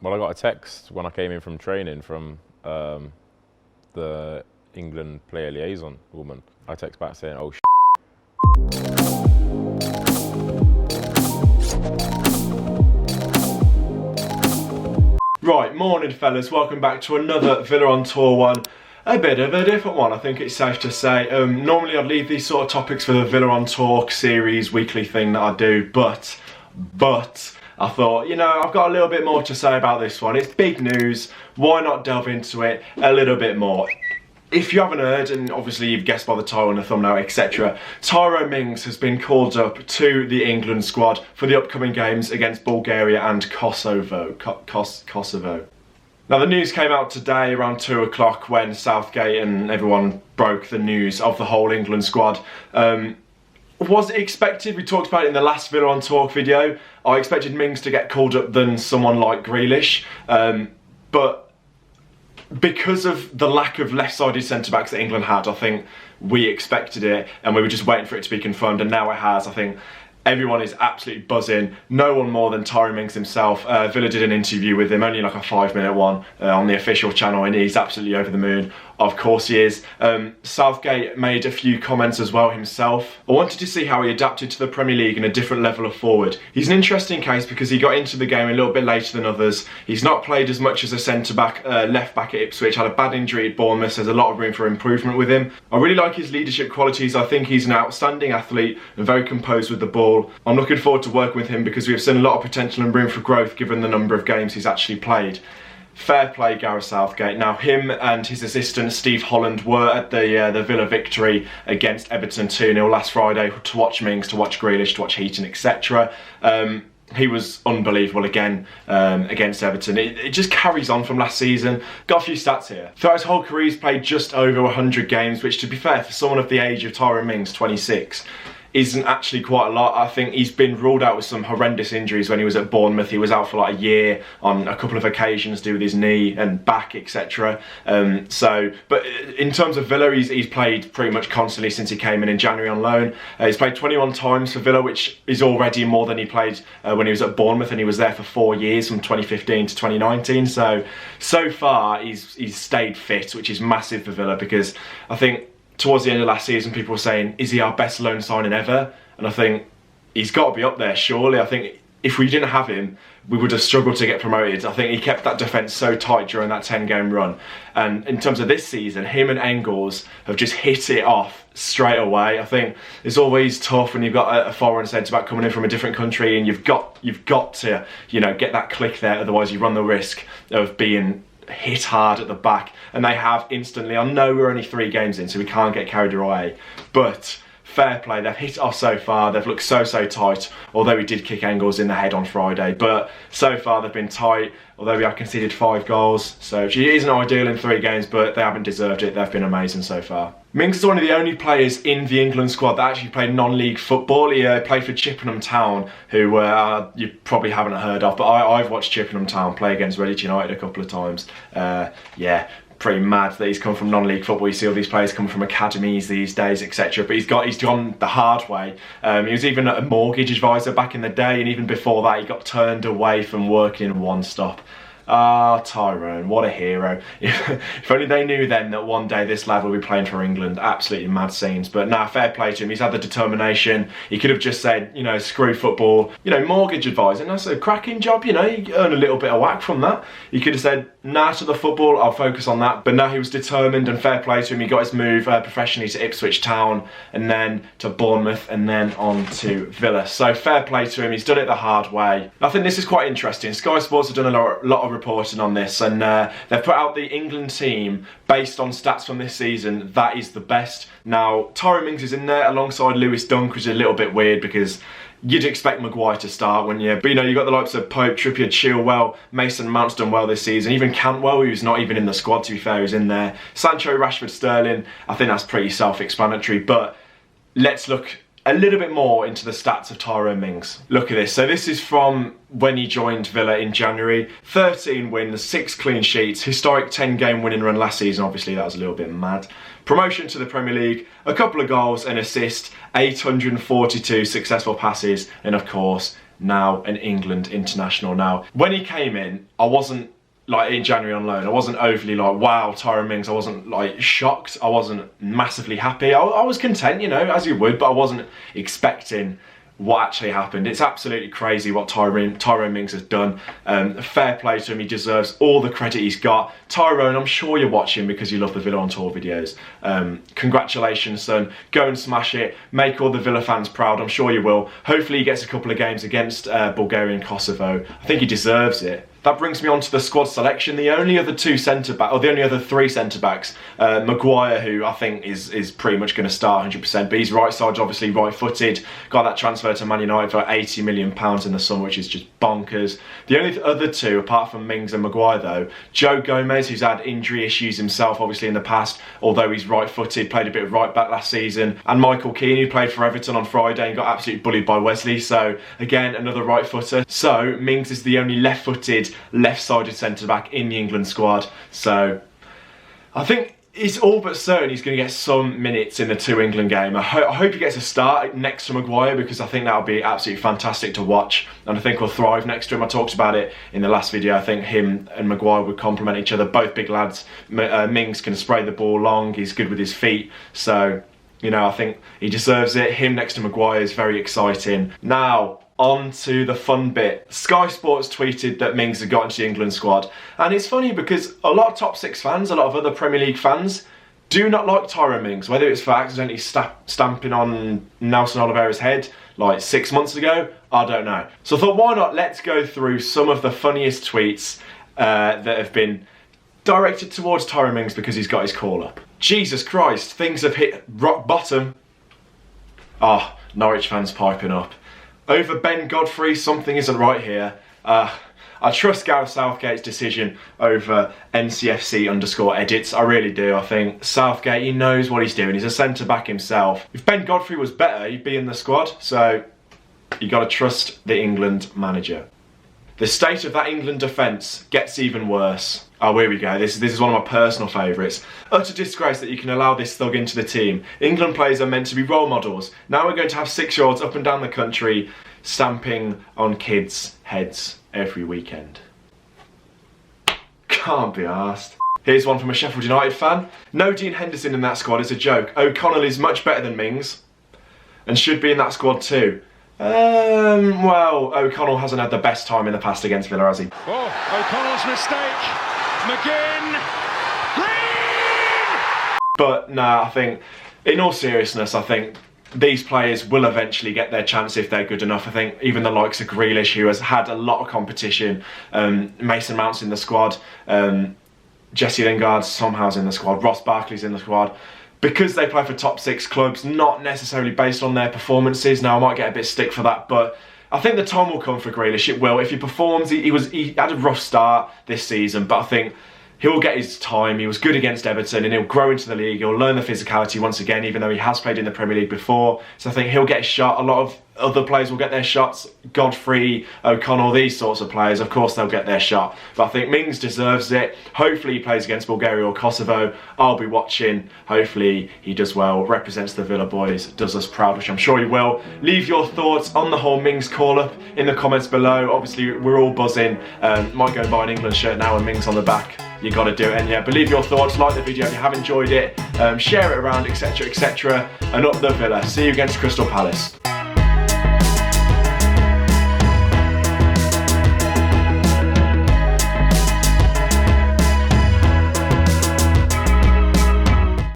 Well, I got a text when I came in from training from the England player liaison woman. I text back saying, "Oh, Right, morning fellas, welcome back to another Villa on Tour one. A bit of a different one, I think it's safe to say. Normally I'd leave these sort of topics for the Villa on Tour series, weekly thing that I do, but I thought, you know, I've got a little bit more to say about this one. It's big news, why not delve into it a little bit more? If you haven't heard, and obviously you've guessed by the title and the thumbnail, etc., Tyrone Mings has been called up to the England squad for the upcoming games against Bulgaria and Kosovo. Kosovo. Now the news came out today around 2 o'clock when Southgate and everyone broke the news of the whole England squad. Was it expected? We talked about it in the last Villa on Talk video. I expected Mings to get called up than someone like Grealish, but because of the lack of left-sided centre-backs that England had, I think we expected it and we were just waiting for it to be confirmed, and now it has. I think everyone is absolutely buzzing. No one more than Tyrone Mings himself. Villa did an interview with him, only like a 5-minute one on the official channel, and he's absolutely over the moon. Of course he is. Southgate made a few comments as well himself. I wanted to see how he adapted to the Premier League in a different level of forward. He's an interesting case because he got into the game a little bit later than others. He's not played as much as a centre-back, left-back at Ipswich, had a bad injury at Bournemouth, so there's a lot of room for improvement with him. I really like his leadership qualities. I think he's an outstanding athlete and very composed with the ball. I'm looking forward to working with him because we've seen a lot of potential and room for growth given the number of games he's actually played. Fair play, Gareth Southgate. Now, him and his assistant Steve Holland were at the Villa victory against Everton 2-0 last Friday to watch Mings, to watch Grealish, to watch Heaton, etc. He was unbelievable again against Everton. It just carries on from last season. Got a few stats here. Throughout his whole career, he's played just over 100 games, which, to be fair, for someone of the age of Tyrone Mings, 26, isn't actually quite a lot. I think he's been ruled out with some horrendous injuries when he was at Bournemouth. He was out for like a year on a couple of occasions due with his knee and back, etc. But in terms of Villa, he's played pretty much constantly since he came in January on loan. He's played 21 times for Villa, which is already more than he played when he was at Bournemouth, and he was there for 4 years from 2015 to 2019. So far he's stayed fit, which is massive for Villa, because I think towards the end of last season, people were saying, is he our best loan signing ever? And I think he's got to be up there, surely. I think if we didn't have him, we would have struggled to get promoted. I think he kept that defence so tight during that 10-game run. And in terms of this season, him and Engels have just hit it off straight away. I think it's always tough when you've got a foreign centre-back coming in from a different country, and you've got to, you know, get that click there. Otherwise, you run the risk of being hit hard at the back, and they have instantly. I know we're only 3 games in, so we can't get carried away, but fair play, they've hit it off so far. They've looked so tight, although we did kick Engels in the head on Friday, but so far they've been tight, although we have conceded 5 goals, so it isn't ideal in 3 games, but they haven't deserved it. They've been amazing so far. Mings is one of the only players in the England squad that actually played non-league football. He played for Chippenham Town, who you probably haven't heard of, but I've watched Chippenham Town play against Redditch United a couple of times. Yeah, pretty mad that he's come from non-league football. You see all these players coming from academies these days, etc. But he's gone the hard way. He was even a mortgage advisor back in the day, and even before that he got turned away from working in One Stop. Ah, Tyrone, what a hero. If only they knew then that one day this lad will be playing for England. Absolutely mad scenes. But nah, fair play to him. He's had the determination. He could have just said, you know, screw football. You know, mortgage advisor, and that's a cracking job, you know. You earn a little bit of whack from that. He could have said, nah to the football, I'll focus on that. But no, he was determined, and fair play to him. He got his move professionally to Ipswich Town, and then to Bournemouth, and then on to Villa. So fair play to him. He's done it the hard way. I think this is quite interesting. Sky Sports have done a lot of reporting on this, and they've put out the England team based on stats from this season. That is the best. Now, Tyrone Mings is in there alongside Lewis Dunk, which is a little bit weird because you'd expect Maguire to start, wouldn't you? But you know, you've got the likes of Pope, Trippier, Chilwell, Mason Mount's done well this season. Even Cantwell, who's not even in the squad, to be fair, is in there. Sancho, Rashford, Sterling, I think that's pretty self-explanatory. But let's look a little bit more into the stats of Tyrone Mings. Look at this. So this is from when he joined Villa in January. 13 wins, 6 clean sheets, historic 10-game winning run last season. Obviously that was a little bit mad. Promotion to the Premier League, a couple of goals, an assist, 842 successful passes, and of course now an England international. Now, when he came in, I wasn't like in January on loan, I wasn't overly like, wow, Tyrone Mings. I wasn't like shocked. I wasn't massively happy. I was content, you know, as you would, but I wasn't expecting what actually happened. It's absolutely crazy what Tyrone Mings has done. Fair play to him. He deserves all the credit he's got. Tyrone, I'm sure you're watching because you love the Villa on Tour videos. Congratulations, son. Go and smash it. Make all the Villa fans proud. I'm sure you will. Hopefully he gets a couple of games against Bulgaria and Kosovo. I think he deserves it. That brings me on to the squad selection. The only other three centre-backs, Maguire, who I think is pretty much going to start 100%, but he's right side, obviously right-footed. Got that transfer to Man United for £80 million in the summer, which is just bonkers. The only other two, apart from Mings and Maguire though, Joe Gomez, who's had injury issues himself obviously in the past, although he's right-footed, played a bit of right-back last season, and Michael Keane, who played for Everton on Friday and got absolutely bullied by Wesley, so again, another right-footer. So Mings is the only left-footed, left-sided centre-back in the England squad, so I think it's all but certain he's going to get some minutes in the two England game. I hope he gets a start next to Maguire, because I think that'll be absolutely fantastic to watch, and I think we'll thrive next to him. I talked about it in the last video. I think him and Maguire would complement each other. Both big lads. Mings can spray the ball long, he's good with his feet, so you know, I think he deserves it. Him next to Maguire is very exciting. Now, on to the fun bit. Sky Sports tweeted that Mings had got into the England squad, and it's funny because a lot of top six fans, a lot of other Premier League fans, do not like Tyrone Mings, whether it's for accidentally stamping on Nelson Oliveira's head like 6 months ago, I don't know. So I thought, why not, let's go through some of the funniest tweets that have been directed towards Tyrone Mings because he's got his call up. Jesus Christ, things have hit rock bottom. Ah, Norwich fans piping up. Over Ben Godfrey, something isn't right here. I trust Gareth Southgate's decision over NCFC_edits. I really do. I think Southgate, he knows what he's doing. He's a centre-back himself. If Ben Godfrey was better, he'd be in the squad. So you got to trust the England manager. The state of that England defence gets even worse. Oh, here we go. This is one of my personal favourites. Utter disgrace that you can allow this thug into the team. England players are meant to be role models. Now we're going to have 6-year-olds up and down the country stamping on kids' heads every weekend. Can't be arsed. Here's one from a Sheffield United fan. No Dean Henderson in that squad is a joke. O'Connell is much better than Mings and should be in that squad too. Well, O'Connell hasn't had the best time in the past against Villa, has he? Oh, O'Connell's mistake. McGinn. Green! But nah, I think, in all seriousness, I think these players will eventually get their chance if they're good enough. I think even the likes of Grealish, who has had a lot of competition, Mason Mount's in the squad, Jesse Lingard somehow's in the squad, Ross Barkley's in the squad. Because they play for top 6 clubs, not necessarily based on their performances. Now, I might get a bit of stick for that, but I think the time will come for Grealish. It will. If he performs, he had a rough start this season, but I think he'll get his time. He was good against Everton, and he'll grow into the league. He'll learn the physicality once again, even though he has played in the Premier League before. So I think he'll get a shot. A lot of other players will get their shots. Godfrey, O'Connell, these sorts of players, of course they'll get their shot. But I think Mings deserves it. Hopefully he plays against Bulgaria or Kosovo. I'll be watching. Hopefully he does well, represents the Villa boys, does us proud, which I'm sure he will. Leave your thoughts on the whole Mings call-up in the comments below. Obviously we're all buzzing. Might go and buy an England shirt now and Mings on the back. You got to do it. And yeah, but leave your thoughts, like the video if you have enjoyed it, share it around, etc, etc, and up the Villa. See you against Crystal Palace.